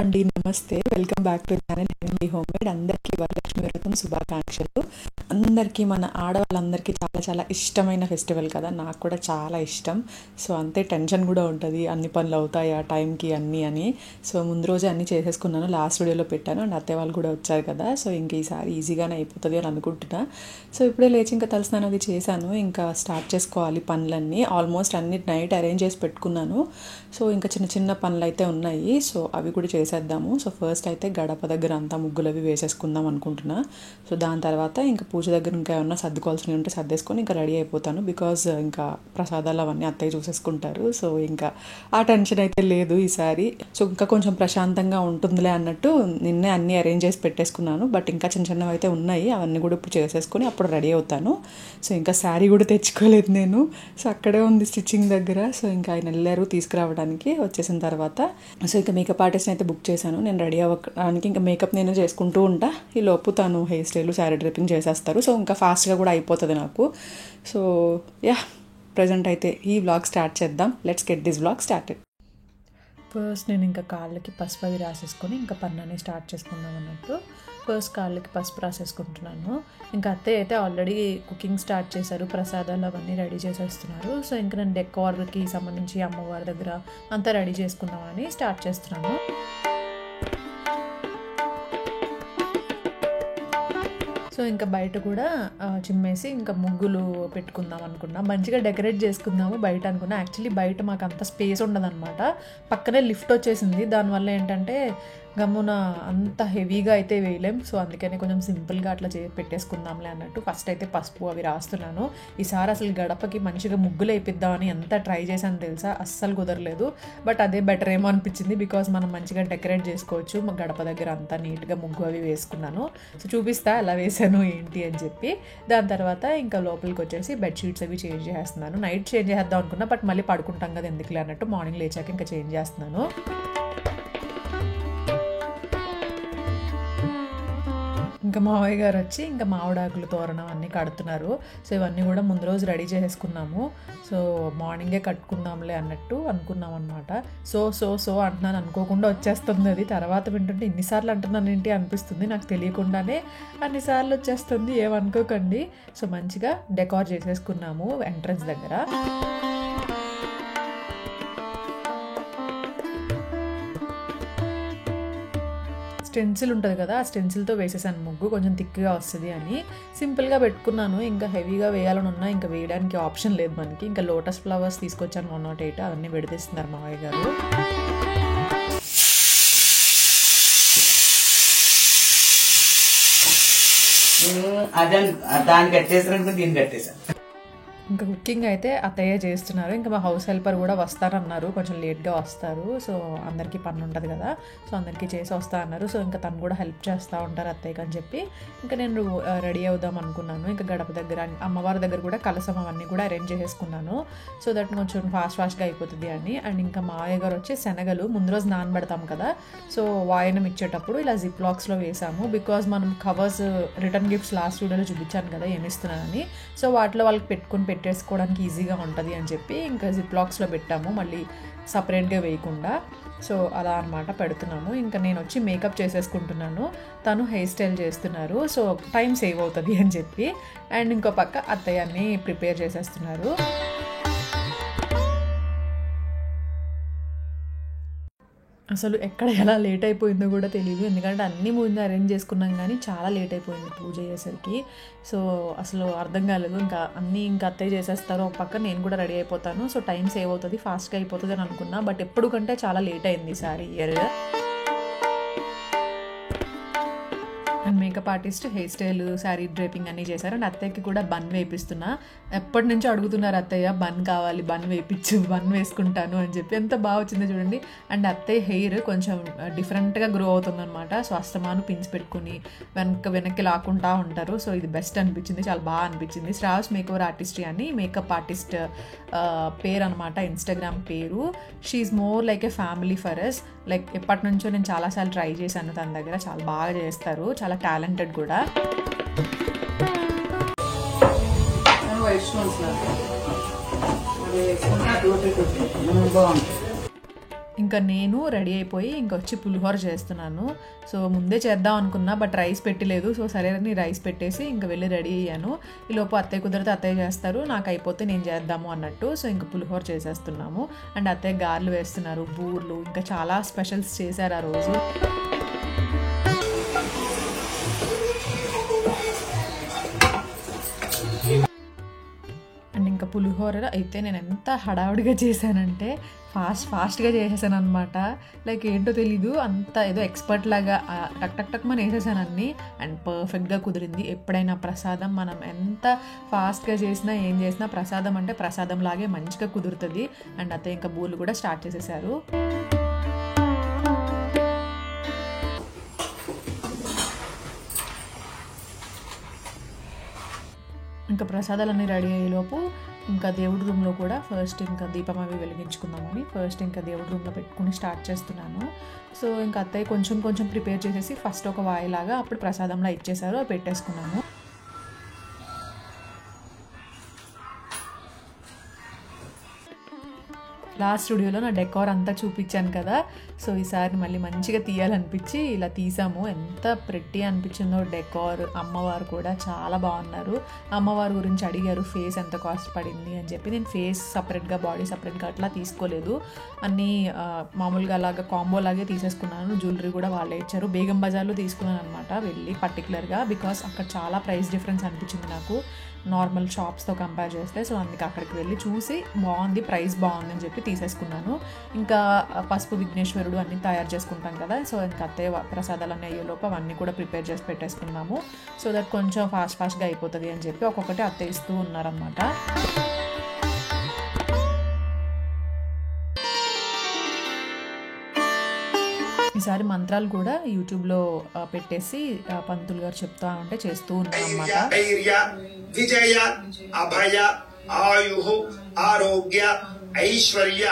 అండి, నమస్తే. Welcome back to channel heavenly home made. అందరికీ వరలక్ష్మి వ్రతం శుభాకాంక్షలు. అందరికీ, మన ఆడవాళ్ళందరికీ చాలా చాలా ఇష్టమైన ఫెస్టివల్ కదా, నాకు కూడా చాలా ఇష్టం. సో అంతే టెన్షన్ కూడా ఉంటుంది, అన్ని పనులు అవుతాయా టైంకి అన్నీ అని. సో ముందు రోజే అన్నీ చేసేసుకున్నాను, లాస్ట్ వీడియోలో పెట్టాను. అండ్ అత్తయ్య వాళ్ళు కూడా వచ్చారు కదా, సో ఇంక ఈసారి ఈజీగానే అయిపోతుంది అని అనుకుంటున్నా. సో ఇప్పుడే లేచి ఇంకా తలస్నానం అది చేశాను, ఇంకా స్టార్ట్ చేసుకోవాలి పనులన్నీ. ఆల్మోస్ట్ అన్ని నైట్ అరేంజ్ చేసి పెట్టుకున్నాను. సో ఇంకా చిన్న చిన్న పనులు అయితే ఉన్నాయి, సో అవి కూడా చేసేద్దాము. సో ఫస్ట్ అయితే గడప దగ్గర అంతా ముగ్గులు అవి వేసేసుకుందాం అనుకుంటున్నా. సో దాని తర్వాత ఇంకా పూజ దగ్గర ఇంకా ఏమన్నా సర్దుకోవాల్సినవి ఉంటే సర్దేసుకొని ఇంకా రెడీ అయిపోతాను. బికాజ్ ఇంకా ప్రసాదాలు అవన్నీ అత్తయ్య చూసేసుకుంటారు. సో ఇంకా ఆ టెన్షన్ అయితే లేదు ఈసారి. సో ఇంకా కొంచెం ప్రశాంతంగా ఉంటుందిలే అన్నట్టు నిన్నే అన్నీ అరేంజ్ చేసి పెట్టేసుకున్నాను. బట్ ఇంకా చిన్న చిన్నవి అయితే ఉన్నాయి, అవన్నీ కూడా ఇప్పుడు చేసేసుకొని అప్పుడు రెడీ అవుతాను. సో ఇంకా శారీ కూడా తెచ్చుకోలేదు నేను, సో అక్కడే ఉంది స్టిచ్చింగ్ దగ్గర. సో ఇంకా ఆయన వెళ్ళారు తీసుకురావడానికి. వచ్చేసిన తర్వాత సో ఇంకా మేకప్ ఆర్టిస్ట్ని అయితే బుక్ చేశాను. నేను రెడీ అవ్వడానికి ఇంకా మేకప్ నేను చేసుకుంటూ ఉంటా, ఈ లోపు తను హెయిర్ స్టైల్ శారీ డ్రిప్పింగ్ చేసేస్తారు. సో ఇంకా ఫాస్ట్గా కూడా అయిపోతుంది నాకు. సో యా, ప్రజెంట్ అయితే ఈ వ్లాగ్ స్టార్ట్ చేద్దాం. Let's get this vlog started. First నేను ఇంకా కాళ్ళకి పసుపు అది రాసేసుకొని ఇంకా పన్నాన్ని స్టార్ట్ చేసుకుందాం అన్నట్టు ఫస్ట్ కాళ్ళకి పసుపు రాసేసుకుంటున్నాను. ఇంకా అత్తయ్య అయితే ఆల్రెడీ కుకింగ్ స్టార్ట్ చేశారు, ప్రసాదాలు అవన్నీ రెడీ చేసేస్తున్నారు. సో ఇంకా నేను డెకోర్కి సంబంధించి అమ్మవారి దగ్గర అంతా రెడీ చేసుకుందామని స్టార్ట్ చేస్తున్నాను. సో ఇంకా బయట కూడా చిమ్మేసి ఇంకా ముగ్గులు పెట్టుకుందాం అనుకున్నా, మంచిగా డెకరేట్ చేసుకుందాము బయట అనుకున్నా. యాక్చువల్లీ బయట మాకు అంత స్పేస్ ఉండదన్నమాట, పక్కనే లిఫ్ట్ వచ్చేసింది. దానివల్ల ఏంటంటే గమ్మున అంత హెవీగా అయితే వేయలేం. సో అందుకని కొంచెం సింపుల్గా అట్లా పెట్టేసుకుందాంలే అన్నట్టు ఫస్ట్ అయితే పసుపు అవి రాస్తున్నాను. ఈసారి అసలు గడపకి మంచిగా ముగ్గులు వేయిద్దామని ఎంత ట్రై చేశాను తెలుసా, అస్సలు కుదరలేదు. బట్ అదే బెటర్ ఏమో అనిపించింది, బికాజ్ మనం మంచిగా డెకరేట్ చేసుకోవచ్చు. మా గడప దగ్గర అంతా నీట్గా ముగ్గు అవి వేసుకున్నాను. సో చూపిస్తా ఎలా వేసాను ఏంటి అని చెప్పి. దాని తర్వాత ఇంకా లోపలికి వచ్చేసి బెడ్షీట్స్ అవి చేంజ్ చేస్తున్నాను. నైట్ చేంజ్ చేద్దాం అనుకున్నా, బట్ మళ్ళీ పడుకుంటాం కదా ఎందుకులే అన్నట్టు మార్నింగ్ లేచాక ఇంకా చేంజ్ చేస్తున్నాను. ఇంకా మావయ్య గారు వచ్చి ఇంకా మామిడాకులు తోరణం అన్నీ కడుతున్నారు. సో ఇవన్నీ కూడా ముందు రోజు రెడీ చేసుకున్నాము. సో మార్నింగే కట్టుకుందాంలే అన్నట్టు అనుకున్నాం అనమాట. సో అంటున్నాను, అనుకోకుండా వచ్చేస్తుంది అది. తర్వాత వింటుంటే ఇన్నిసార్లు అంటున్నాను ఏంటి అనిపిస్తుంది, నాకు తెలియకుండానే అన్నిసార్లు వచ్చేస్తుంది, ఏమనుకోకండి. సో మంచిగా డెకార్ చేసేసుకున్నాము ఎంట్రన్స్ దగ్గర. స్టెన్సిల్ ఉంటుంది కదా, ఆ స్టెన్సిల్తో వేసేసాను ముగ్గు, కొంచెం థిక్గా వస్తుంది అని. సింపుల్గా పెట్టుకున్నాను, ఇంకా హెవీగా వేయాలని ఉన్నా ఇంకా వేయడానికి ఆప్షన్ లేదు మనకి. ఇంకా లోటస్ ఫ్లవర్స్ తీసుకొచ్చాను 108, అవన్నీ పెడితేస్తున్నారు మావయ్య గారు. దాన్ని కట్టేసాను, దీన్ని కట్టేసాను. ఇంకా కుకింగ్ అయితే అత్తయ్య చేస్తున్నారు. ఇంకా మా హౌస్ హెల్పర్ కూడా వస్తారన్నారు, కొంచెం లేట్గా వస్తారు. సో అందరికీ పని ఉంటుంది కదా, సో అందరికీ చేసి వస్తా అన్నారు. సో ఇంకా తను కూడా హెల్ప్ చేస్తూ ఉంటారు అత్తయ్యకి అని చెప్పి ఇంకా నేను రెడీ అవుదాం అనుకున్నాను. ఇంకా గడప దగ్గర అమ్మవారి దగ్గర కూడా కలసం అవన్నీ కూడా అరేంజ్ చేసేసుకున్నాను, సో దట్ కొంచెం ఫాస్ట్గా అయిపోతుంది అని. అండ్ ఇంకా మావయ్య గారు వచ్చి శనగలు ముందు రోజు నానబెడతాం కదా, సో వాయనం ఇచ్చేటప్పుడు ఇలా జిప్ లాక్స్లో వేసాము. బికాజ్ మనం కవర్స్ రిటర్న్ గిఫ్ట్స్ లాస్ట్ వీడియోలో చూపించాను కదా ఏమిస్తున్నానని, సో వాటిలో వాళ్ళకి పెట్టేసుకోవడానికి ఈజీగా ఉంటుంది అని చెప్పి ఇంకా జిప్ లాక్స్లో పెట్టాము, మళ్ళీ సపరేట్గా వేయకుండా. సో అలా అనమాట పెడుతున్నాము. ఇంకా నేను వచ్చి మేకప్ చేసేసుకుంటున్నాను, తను హెయిర్ స్టైల్ చేస్తున్నారు. సో టైం సేవ్ అవుతుంది అని చెప్పి. అండ్ ఇంకో పక్క అత్తయ్యని ప్రిపేర్ చేసేస్తున్నారు. అసలు ఎక్కడ ఎలా లేట్ అయిపోయిందో కూడా తెలియదు, ఎందుకంటే అన్నీ ముందు అరేంజ్ చేసుకున్నాం కానీ చాలా లేట్ అయిపోయింది పూజ అయ్యేసరికి. సో అసలు అర్థం కాలేదు, ఇంకా అన్నీ ఇంకా అత్తయ్య చేసేస్తారు, ఒక పక్క నేను కూడా రెడీ అయిపోతాను. సో టైం సేవ్ అవుతుంది, ఫాస్ట్గా అయిపోతుంది అని అనుకున్నా. బట్ ఎప్పుడు కంటే చాలా లేట్ అయింది ఈసారి year. And makeup artist hair style sari draping అన్నీ చేశారు. అండ్ అత్తయ్యకి కూడా బన్ వేపిస్తున్నా. ఎప్పటి నుంచో అడుగుతున్నారు అత్తయ్య, బన్ కావాలి, బన్ వేయించు, బన్ వేసుకుంటాను అని చెప్పి. ఎంత బాగా వచ్చిందో చూడండి. అండ్ అత్తయ్య హెయిర్ కొంచెం డిఫరెంట్గా గ్రో అవుతుందన్నమాట. సో అస్తమాను పిన్స్ పెట్టుకుని వెనక్కి లాక్కుంటా ఉంటారు. సో ఇది బెస్ట్ అనిపించింది, చాలా బాగా అనిపించింది. శ్రావ్స్ మేకప్ ఆర్టిస్ట్ అని మేకప్ ఆర్టిస్ట్ పేరు అనమాట, ఇన్స్టాగ్రామ్ పేరు. She's more like a family for us. Like ఎప్పటి నుంచో నేను చాలాసార్లు ట్రై చేశాను తన దగ్గర, చాలా బాగా చేస్తారు, చాలా టాలెంటెడ్ కూడా. ఇంకా నేను రెడీ అయిపోయి ఇంకొచ్చి పులిహోర చేస్తున్నాను. సో ముందే చేద్దాం అనుకున్నా, బట్ రైస్ పెట్టలేదు. సో సరే అని రైస్ పెట్టేసి ఇంకా వెళ్ళి రెడీ అయ్యాను. ఈలోపు అత్తయ్య కుదిరితే అత్తయ్య చేస్తారు, నాకు అయిపోతే నేను చేద్దాము అన్నట్టు. సో ఇంకా పులిహోర చేసేస్తున్నాము. అండ్ అత్తయ్య గారెలు వేస్తున్నారు, బూర్లు, ఇంకా చాలా స్పెషల్స్ చేశారు ఆ రోజు. అండ్ ఇంకా పులిహోర అయితే నేను ఎంత హడావుడిగా చేశానంటే ఫాస్ట్గా చేసేసాను అనమాట. లైక్ ఏంటో తెలీదు, అంత ఏదో ఎక్స్పర్ట్ లాగా టక్ టక్ మనం వేసేసాను అన్నీ. అండ్ పర్ఫెక్ట్గా కుదిరింది. ఎప్పుడైనా ప్రసాదం మనం ఎంత ఫాస్ట్గా చేసినా ఏం చేసినా ప్రసాదం అంటే ప్రసాదం లాగే మంచిగా కుదురుతుంది. అండ్ అయితే ఇంకా బూర్లు కూడా స్టార్ట్ చేసేసారు. ఇంకా ప్రసాదాలన్నీ రెడీ అయ్యేలోపు ఇంకా దేవుడి రూమ్లో కూడా ఫస్ట్ ఇంకా దీపం అవి వెలిగించుకుందామని ఫస్ట్ ఇంకా దేవుడి రూమ్లో పెట్టుకుని స్టార్ట్ చేస్తున్నాను. సో ఇంకా అత్తయ్య కొంచెం కొంచెం ప్రిపేర్ చేసేసి ఫస్ట్ ఒక వాయిలాగా అప్పుడు ప్రసాదంలా ఇచ్చేసారు, అవి పెట్టేసుకున్నాను. లాస్ట్ స్టూడియోలో నా డెకార్ అంతా చూపించాను కదా, సో ఈసారి మళ్ళీ మంచిగా తీయాలనిపించి ఇలా తీసాము. ఎంత ప్రెట్టి అనిపించిందో డెకార్. అమ్మవారు కూడా చాలా బాగున్నారు. అమ్మవారి గురించి అడిగారు ఫేస్ ఎంత కాస్ట్ పడింది అని చెప్పి. నేను ఫేస్ సపరేట్గా బాడీ సపరేట్గా అట్లా తీసుకోలేదు, అన్నీ మామూలుగా అలాగా కాంబో లాగే తీసేసుకున్నాను. జ్యువెలరీ కూడా వాళ్ళే ఇచ్చారు. బేగం బజార్లో తీసుకున్నాను అనమాట వెళ్ళి పర్టికులర్గా, బికాస్ అక్కడ చాలా ప్రైస్ డిఫరెన్స్ అనిపించింది నాకు నార్మల్ షాప్స్తో కంపేర్ చేస్తే. సో అందుకే అక్కడికి వెళ్ళి చూసి బాగుంది, ప్రైస్ బాగుంది అని చెప్పి తీసేసుకున్నాను. ఇంకా పసుపు విఘ్నేశ్వరుడు అన్నీ తయారు చేసుకుంటాం కదా, సో ఇంకా అత్తయ్య ప్రసాదాలు అన్నీ అయ్యేలోపు అవన్నీ కూడా ప్రిపేర్ చేసి పెట్టేసుకున్నాము. సో దట్ కొంచెం ఫాస్ట్గా అయిపోతుంది అని చెప్పి ఒక్కొక్కటి అత్తయ్య ఇస్తూ ఉన్నారనమాట. ఈసారి మంత్రాలు కూడా యూట్యూబ్లో పెట్టేసి పంతులు గారు చెప్తా ఉంటే చేస్తూ ఉన్నారన్నమాట. విజయ అభయ ఆయు ఆరోగ్య ఐశ్వర్య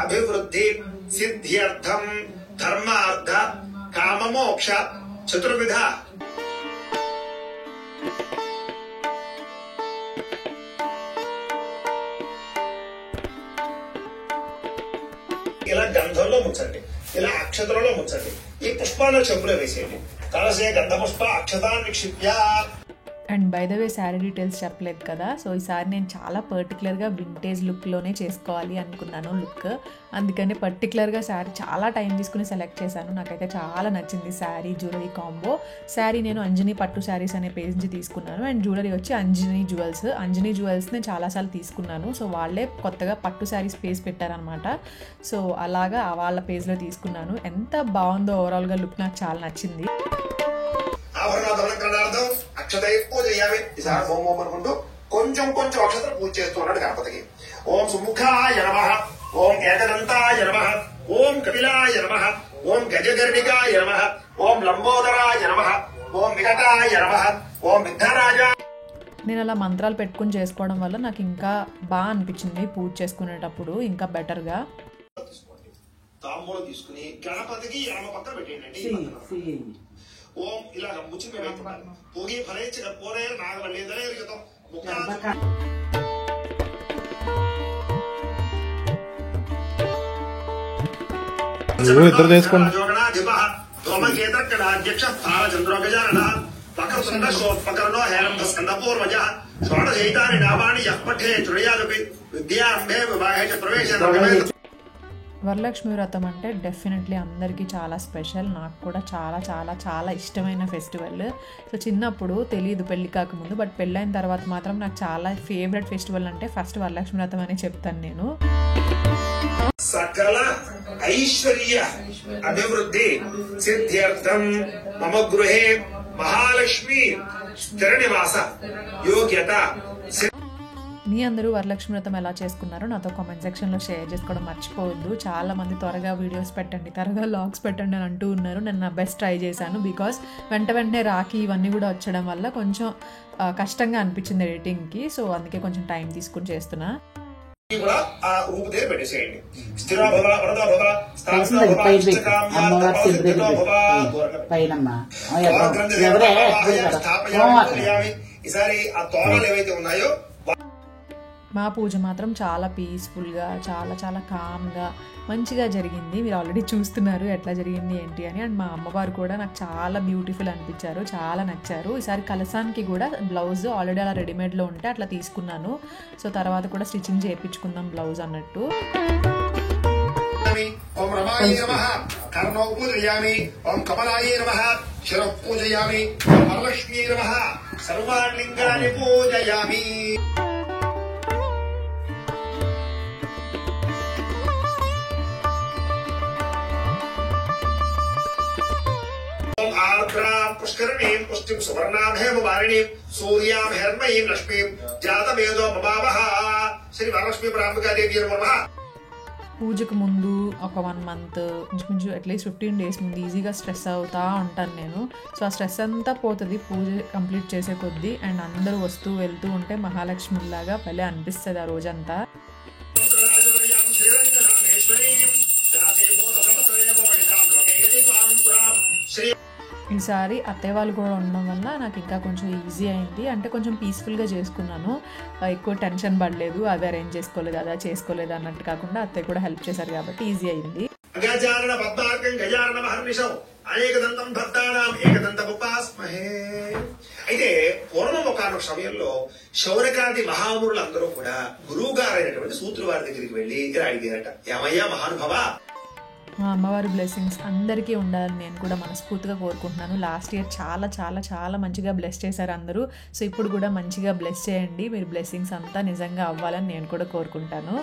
అభివృద్ధి సిద్ధ్యర్థం ధర్మార్థ కామమోక్ష చతుర్విధ ఇలా గంధంలో ముంచండి, ఇలా అక్షతలలో ముంచండి. ఈ పుష్పాలను చెంబులో వేసేయండి. కలసే గంధ పుష్ప అక్షతాన్ని నిక్షిప్య. And by the way sari details చెప్పలేదు కదా, సో ఈసారి నేను చాలా పర్టికులర్గా వింటేజ్ లుక్లోనే చేసుకోవాలి అనుకున్నాను లుక్. అందుకని పర్టికులర్గా శారీ చాలా టైం తీసుకుని సెలెక్ట్ చేశాను. నాకైతే చాలా నచ్చింది శారీ జ్యువెలరీ కాంబో. శారీ నేను అంజనీ పట్టు శారీస్ అనే పేజ్ నుంచి తీసుకున్నాను. అండ్ జ్యువెలరీ వచ్చి అంజనీ జ్యువెల్స్. అంజనీ జ్యువెల్స్ నేను చాలాసార్లు తీసుకున్నాను. సో వాళ్ళే కొత్తగా పట్టు శారీస్ పేజ్ పెట్టారనమాట. సో అలాగా వాళ్ళ పేజ్లో తీసుకున్నాను. ఎంత బాగుందో ఓవరాల్గా లుక్ నాకు చాలా నచ్చింది. అక్షత పూజ చేయాలి. ఈసారి ఓం ఓం అనుకుంటూ కొంచెం కొంచెం అక్షతలు పూజ చేస్తూ ఉన్నాడు గణపతికి. ఓం సుముఖాయ నమః, ఓం ఏకదంతాయ నమః, ఓం కపిలాయ నమః, ఓం గజగర్ణికాయ నమః, ఓం లంబోదరాయ నమః, ఓం వికటాయ నమః, ఓం విఘ్నరాజ. నేను అలా మంత్రాలు పెట్టుకుని చేసుకోవడం వల్ల నాకు ఇంకా బాగా అనిపించింది పూజ చేసుకునేటప్పుడు, ఇంకా బెటర్గా. తాంబూలం తీసుకుని గణపతికి ఎడమ పక్కన పెట్టేయండి. ఓం ఇలా ముచ్చి పోగి ఫలేచ్ఛ పోరే నాగవల్లేదరే యుతం ఇద్దరు తీసుకోండి. ధూమకేతర్కడాధ్యక్ష స్థాన చంద్రోగజానన పకర్సుండ శోత్పకర్ణో హేరంధ స్కందపూర్వజ షోడశైతాని నామాని యః పఠే తృణయాదపి విద్యారంభే వివాహే చ ప్రవేశ. వరలక్ష్మి వ్రతం అంటే డెఫినెట్లీ అందరికీ చాలా స్పెషల్. నాకు కూడా చాలా చాలా చాలా ఇష్టమైన ఫెస్టివల్. సో చిన్నప్పుడు తెలియదు పెళ్ళి కాకముందు, బట్ పెళ్ళైన తర్వాత మాత్రం నాకు చాలా ఫేవరెట్ ఫెస్టివల్ అంటే ఫస్ట్ వరలక్ష్మి వ్రతం అని చెప్తాను నేను. సకల ఐశ్వర్య అభివృద్ధి సిద్ధ్యర్థం మమ గృహే మహాలక్ష్మి స్థిర నివాస యోగ్యత. మీ అందరూ వరలక్ష్మి వ్రతం ఎలా చేసుకున్నారో నాతో కామెంట్ సెక్షన్లో షేర్ చేసుకోవడం మర్చిపోవద్దు. చాలా మంది త్వరగా వీడియోస్ పెట్టండి, త్వరగా లాగ్స్ పెట్టండి అని అంటూ ఉన్నారు. నేను నా బెస్ట్ ట్రై చేశాను, బికాస్ వెంటనే రాఖీ ఇవన్నీ కూడా వచ్చడం వల్ల కొంచెం కష్టంగా అనిపించింది ఎడిటింగ్కి. సో అందుకే కొంచెం టైం తీసుకుని చేస్తున్నా. మా పూజ మాత్రం చాలా పీస్ఫుల్గా, చాలా చాలా కామ్గా మంచిగా జరిగింది. మీరు ఆల్రెడీ చూస్తున్నారు ఎట్లా జరిగింది ఏంటి అని. అండ్ మా అమ్మవారు కూడా నాకు చాలా బ్యూటిఫుల్ అనిపించారు, చాలా నచ్చారు. ఈసారి కలసానికి కూడా బ్లౌజ్ ఆల్రెడీ అలా రెడీమేడ్లో ఉంటే అట్లా తీసుకున్నాను. సో తర్వాత కూడా స్టిచ్చింగ్ చేయించుకుందాం బ్లౌజ్ అన్నట్టు. ఓం రమాయ నమః కర్ణో పూజయామి. ఓం కమలాయ నమః శిరః పూజయామి. ఓం వరలక్ష్మీ నమః సర్వాణి లింగాని పూజయామి. ఓం ఆర్ద్రాం పుష్కరణీం పుష్టిం సువర్ణాభేమ వారిణీం సూర్యాం హెర్మయీం లక్ష్మీం జాతమేదో మమావహ. శ్రీ వరలక్ష్మీ ప్రాంబికాదేవి నమః. పూజకు ముందు ఒక 1 month ఇంచుమించు అట్లీస్ట్ 15 days ముందు ఈజీగా స్ట్రెస్ అవుతూ ఉంటాను నేను. సో ఆ స్ట్రెస్ అంతా పోతుంది పూజ కంప్లీట్ చేసే కొద్దీ. అండ్ అందరూ వస్తూ వెళ్తూ ఉంటే మహాలక్ష్మిలాగా భలే అనిపిస్తుంది ఆ రోజంతా. ఈసారి అత్తయ్య వాళ్ళు కూడా ఉండడం వల్ల నాకు ఇంకా కొంచెం ఈజీ అయింది. అంటే కొంచెం పీస్ఫుల్గా చేసుకున్నాను, ఎక్కువ టెన్షన్ పడలేదు. అది అరేంజ్ చేసుకోలేదు, అదా చేసుకోలేదు అన్నట్టు కాకుండా అత్తయ్య కూడా హెల్ప్ చేశారు కాబట్టి ఈజీ అయింది. గజానన పద్మార్కం గజానన మహర్నిశం అనేకదంతం భక్తానాం ఏకదంతముపాస్మహే. అయితే పూర్వం ఒకనొక సమయంలో శౌనకాది మహామునులందరూ కూడా గురువు గారైనటువంటి సూత్రుల వారి దగ్గరికి వెళ్లి ఇలా అడిగారట, ఏమయ్యా మహానుభవ, మా అమ్మవారి బ్లెస్సింగ్స్ అందరికీ ఉండాలని నేను కూడా మనస్ఫూర్తిగా కోరుకుంటున్నాను. లాస్ట్ ఇయర్ చాలా చాలా చాలా మంచిగా బ్లెస్ చేశారు అందరూ. సో ఇప్పుడు కూడా మంచిగా బ్లెస్ చేయండి. మీరు బ్లెస్సింగ్స్ అంతా నిజంగా అవ్వాలని నేను కూడా కోరుకుంటాను.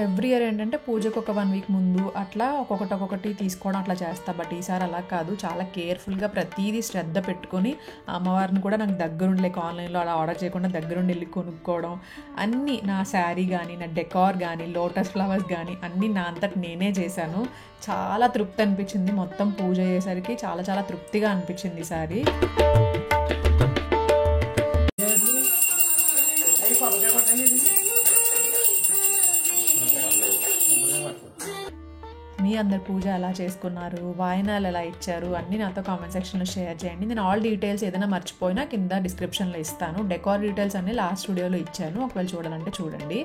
ఎవ్రీ ఇయర్ ఏంటంటే పూజకు ఒక 1 week ముందు అట్లా ఒక్కొక్కటి తీసుకోవడం అట్లా చేస్తా. బట్ ఈసారి అలా కాదు, చాలా కేర్ఫుల్గా ప్రతిదీ శ్రద్ధ పెట్టుకొని అమ్మవారిని కూడా నాకు దగ్గరుండి, లైక్ ఆన్లైన్లో అలా ఆర్డర్ చేయకుండా దగ్గరుండి వెళ్ళి కొనుక్కోవడం, అన్నీ నా శారీ కానీ, నా డెకార్ కానీ, లోటస్ ఫ్లవర్స్ కానీ అన్నీ నా అంతటి నేనే చేశాను. చాలా తృప్తి అనిపించింది. మొత్తం పూజ అయ్యేసరికి చాలా చాలా తృప్తిగా అనిపించింది ఈసారి. మీ అందరు పూజ ఎలా చేసుకున్నారు, వాయనాలు ఎలా ఇచ్చారు అన్నీ నాతో కామెంట్ సెక్షన్లో షేర్ చేయండి. నేను ఆల్ డీటెయిల్స్ ఏదైనా మర్చిపోయినా కింద డిస్క్రిప్షన్లో ఇస్తాను. డెకార్ డీటెయిల్స్ అన్నీ లాస్ట్ వీడియోలో ఇచ్చాను, ఒకవేళ చూడాలంటే చూడండి.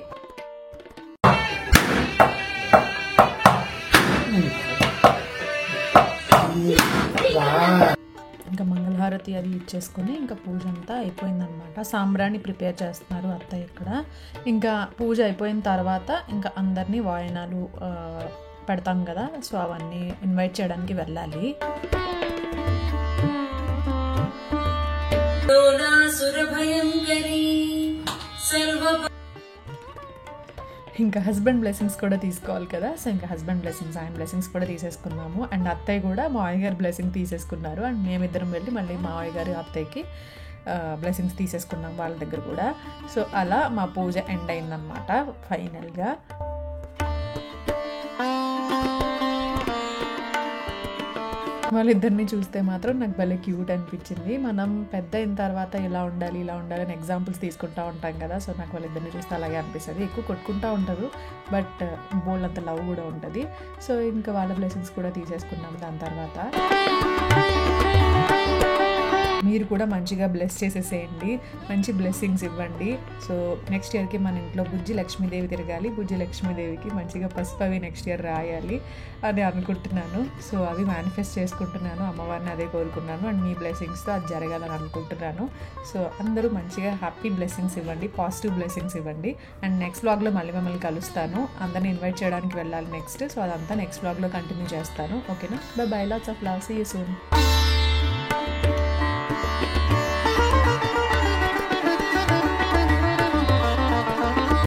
ఇంకా మంగళహారతి అది ఇచ్చేసుకొని ఇంకా పూజ అంతా అయిపోయిందనమాట. సాంబ్రాణి ప్రిపేర్ చేస్తున్నారు అత్తయ్య ఇక్కడ. ఇంకా పూజ అయిపోయిన తర్వాత ఇంకా అందరినీ వాయనాలు పెడతాం కదా, సో అవన్నీ ఇన్వైట్ చేయడానికి వెళ్ళాలి. ఇంకా హస్బెండ్ బ్లెస్సింగ్స్ కూడా తీసుకోవాలి కదా, సో ఇంకా హస్బెండ్ బ్లెస్సింగ్స్, ఆయన బ్లెస్సింగ్స్ కూడా తీసేసుకున్నాము. అండ్ అత్తయ్య కూడా మావయ్య గారి బ్లెస్సింగ్ తీసేసుకున్నారు. అండ్ మేమిద్దరం వెళ్ళి మళ్ళీ మావయ్య గారి అత్తయ్యకి బ్లెస్సింగ్స్ తీసేసుకున్నాం వాళ్ళ దగ్గర కూడా. సో అలా మా పూజ ఎండ్ అయిందనమాట ఫైనల్గా. వాళ్ళిద్దరిని చూస్తే మాత్రం నాకు భలే క్యూట్ అనిపించింది. మనం పెద్ద అయిన తర్వాత ఇలా ఉండాలి ఇలా ఉండాలి అని ఎగ్జాంపుల్స్ తీసుకుంటూ ఉంటాం కదా, సో నాకు వాళ్ళిద్దరిని చూస్తే అలాగే అనిపిస్తుంది. ఎక్కువ కొట్టుకుంటూ ఉంటారు బట్ బోల్డ్ అంత లవ్ కూడా ఉంటుంది. సో ఇంకా వాళ్ళ బ్లెస్సింగ్స్ కూడా తీసేసుకున్నాం. దాని తర్వాత మీరు కూడా మంచిగా బ్లెస్ చేసేసేయండి, మంచి బ్లెస్సింగ్స్ ఇవ్వండి. సో నెక్స్ట్ ఇయర్కి మన ఇంట్లో బుజ్జి లక్ష్మీదేవి తిరగాలి, బుజ్జి లక్ష్మీదేవికి మంచిగా పసుపు అవి నెక్స్ట్ ఇయర్ రాయాలి అని అనుకుంటున్నాను. సో అవి మేనిఫెస్ట్ చేసుకుంటున్నాను, అమ్మవారిని అదే కోరుకున్నాను. అండ్ మీ బ్లెస్సింగ్స్తో అది జరగాలని అనుకుంటున్నాను. సో అందరూ మంచిగా హ్యాపీ బ్లెస్సింగ్స్ ఇవ్వండి, పాజిటివ్ బ్లెస్సింగ్స్ ఇవ్వండి. అండ్ నెక్స్ట్ వ్లాగ్లో మళ్ళీ మిమ్మల్ని కలుస్తాను. అందరిని ఇన్వైట్ చేయడానికి వెళ్ళాలి నెక్స్ట్. సో అదంతా నెక్స్ట్ వ్లాగ్లో కంటిన్యూ చేస్తాను. ఓకేనా, bye bye, lots of love, see you soon.